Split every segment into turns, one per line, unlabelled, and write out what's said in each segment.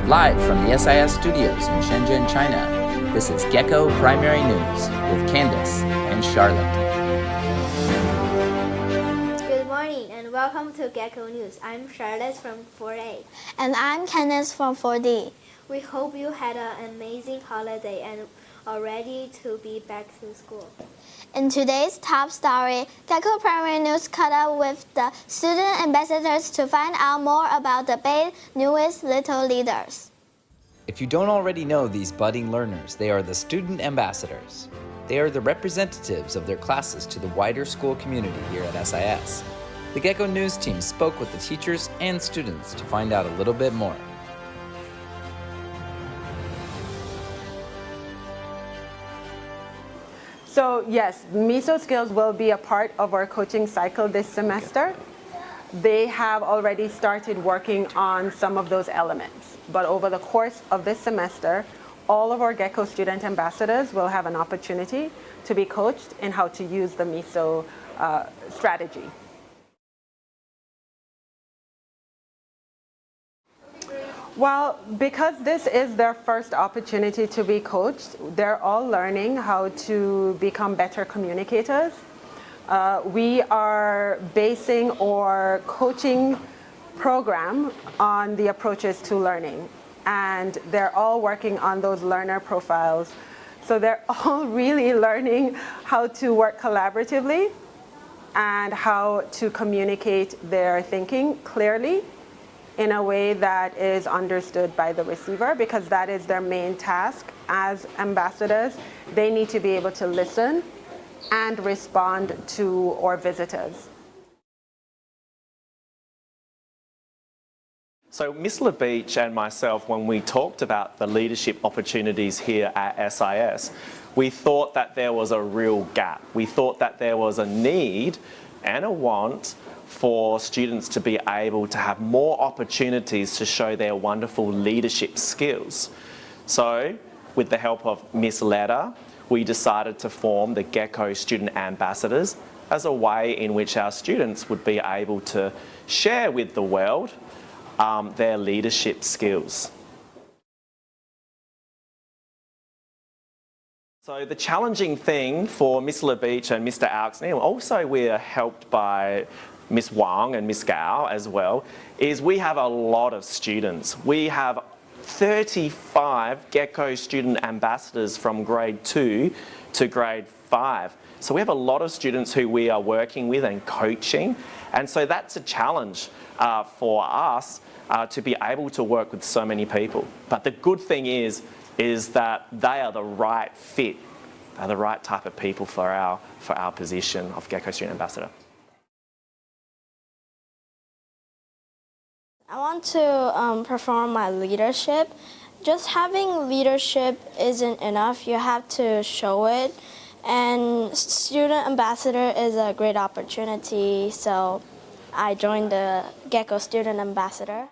Live from the SIS studios in Shenzhen, China, this is Gecko Primary News with Candace and Charlotte.
Good morning and welcome to Gecko News. I'm Charlotte from 4A.
And I'm Candace from 4D.
We hope you had an amazing holiday and are ready to be back to school.
In today's top story, Gecko Primary News caught up with the student ambassadors to find out more about the Bay's newest little leaders.
If you don't already know these budding learners, they are the student ambassadors. They are the representatives of their classes to the wider school community here at SIS. The Gecko News team spoke with the teachers and students to find out a little bit more.
So yes, MISO skills will be a part of our coaching cycle this semester. They have already started working on some of those elements. But over the course of this semester, all of our Gecko student ambassadors will have an opportunity to be coached in how to use the MISO strategy. Well, because this is their first opportunity to be coached, they're all learning how to become better communicators. We are basing our coaching program on the approaches to learning, and they're all working on those learner profiles. So they're all really learning how to work collaboratively and how to communicate their thinking clearly in a way that is understood by the receiver, because that is their main task as ambassadors. They need to be able to listen and respond to our visitors.
So Ms. LaBeach and myself, when we talked about the leadership opportunities here at SIS, we thought that there was a real gap. We thought that there was a need and a want for students to be able to have more opportunities to show their wonderful leadership skills. So, with the help of Ms. Letta, we decided to form the Gecko Student Ambassadors as a way in which our students would be able to share with the world their leadership skills. So the challenging thing for Ms. LaBeach and Mr. Alexney, also we're helped by Ms. Wang and Ms. Gao as well, is we have a lot of students. We have 35 Gecko student ambassadors from grade 2 to grade 5. So we have a lot of students who we are working with and coaching, and so that's a challenge for us to be able to work with so many people. But the good thing is that they are the right fit, they're the right type of people for our position of Gecko Student Ambassador.
I want to perform my leadership. Just having leadership isn't enough. You have to show it. And student ambassador is a great opportunity, so I joined the Gecko Student Ambassador.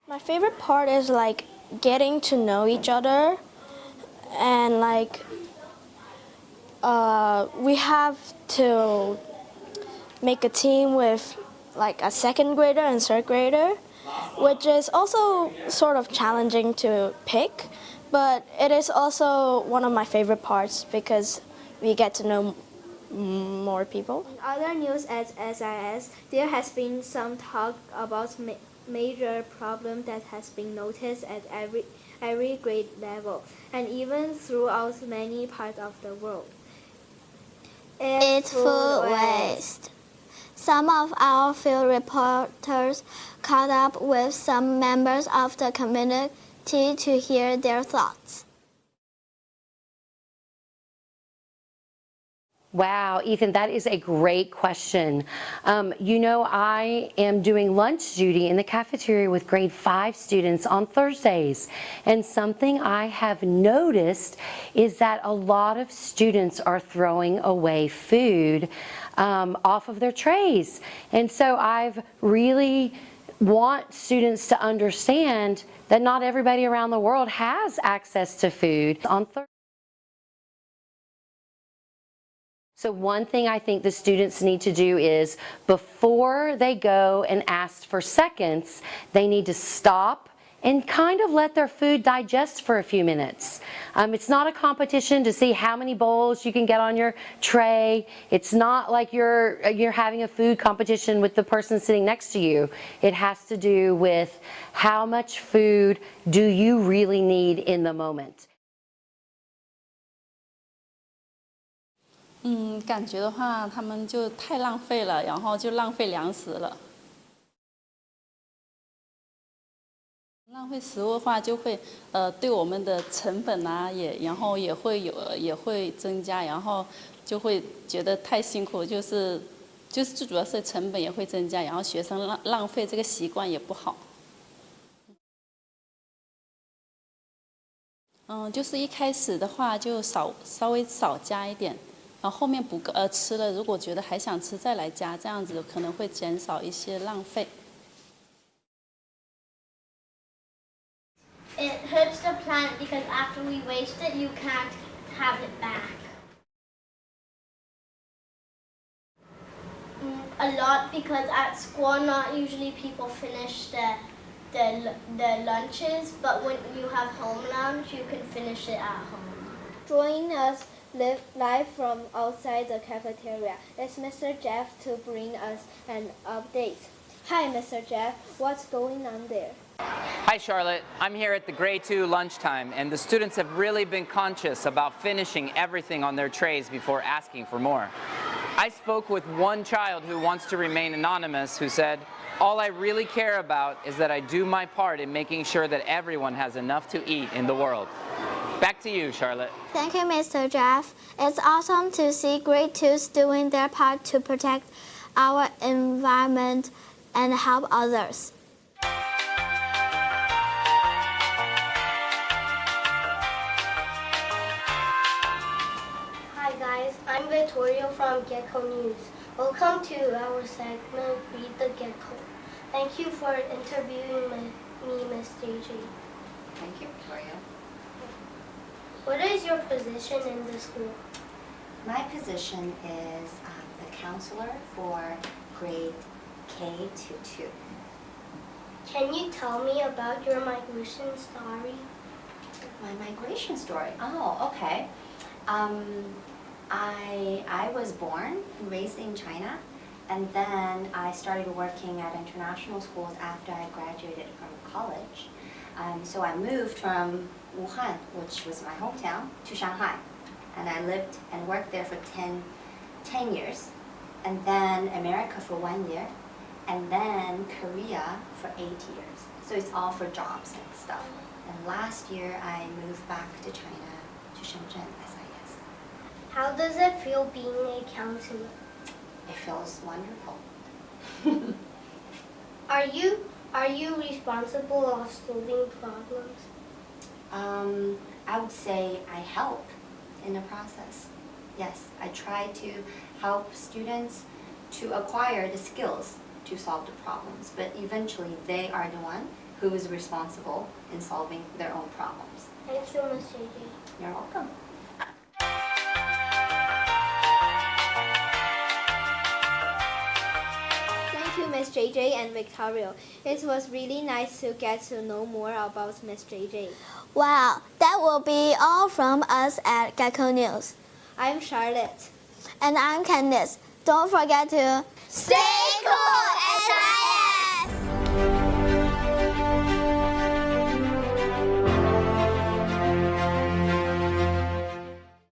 My favorite part is like getting to know each other, and like we have to make a team with like a second grader and third grader, which is also sort of challenging to pick, but it is also one of my favorite parts because we get to know more people.
In other news at SIS, there has been some talk about major problem that has been noticed at every grade level and even throughout many parts of the world.
It's food waste. Some of our field reporters caught up with some members of the community to hear their thoughts.
Wow, Ethan, that is a great question. You know, I am doing lunch duty in the cafeteria with grade 5 students on Thursdays. And something I have noticed is that a lot of students are throwing away food off of their trays. And so I've really want students to understand that not everybody around the world has access to food on Thursdays. So one thing I think the students need to do is before they go and ask for seconds, they need to stop and kind of let their food digest for a few minutes. It's not a competition to see how many bowls you can get on your tray. It's not like you're having a food competition with the person sitting next to you. It has to do with how much food do you really need in the moment.
感觉的话，他们就太浪费了，然后就浪费粮食了。浪费食物的话，就会对我们的成本啊，然后也会增加，然后就会觉得太辛苦，就是最主要是成本也会增加，然后学生浪费这个习惯也不好。就是一开始的话就稍微少加一点，然后后面吃了，如果觉得还想吃再来加，这样子可能会减少一些浪费。
It hurts the plant because after we waste it, you can't have it back. A lot because at school, not usually people finish the lunches, but when you have home lunch, you can finish it at home.
Joining us live from outside the cafeteria is Mr. Jeff to bring us an update. Hi, Mr. Jeff. What's going on there?
Hi Charlotte, I'm here at the grade 2 lunchtime and the students have really been conscious about finishing everything on their trays before asking for more. I spoke with one child who wants to remain anonymous who said, "All I really care about is that I do my part in making sure that everyone has enough to eat in the world." Back to you, Charlotte.
Thank you, Mr. Jeff. It's awesome to see grade 2s doing their part to protect our environment and help others. Hi guys, I'm Victoria from Gecko News. Welcome to our segment, Read the Gecko. Thank you for interviewing me, Miss JJ.
Thank you, Victoria.
What is your position in the school?
My position is the counselor for grade K to 2.
Can you tell me about your migration story?
My migration story. Oh, okay. I was born and raised in China, and then I started working at international schools after I graduated from college. So I moved from Wuhan, which was my hometown, to Shanghai, and I lived and worked there for 10 years, and then America for 1 year, and then Korea for 8 years. So it's all for jobs and stuff. And last year I moved back to China, to Shenzhen, SIS.
How does it feel being a counselor?
It feels wonderful.
Are you responsible of solving problems?
I would say I help in the process. Yes, I try to help students to acquire the skills to solve the problems, but eventually they are the one who is responsible in solving their own problems.
Thank you, Ms. JJ.
You're welcome.
Thank you, Miss JJ and Victoria. It was really nice to get to know more about Miss JJ.
Wow, that will be all from us at Gecko News.
I'm Charlotte.
And I'm Candice. Don't forget to stay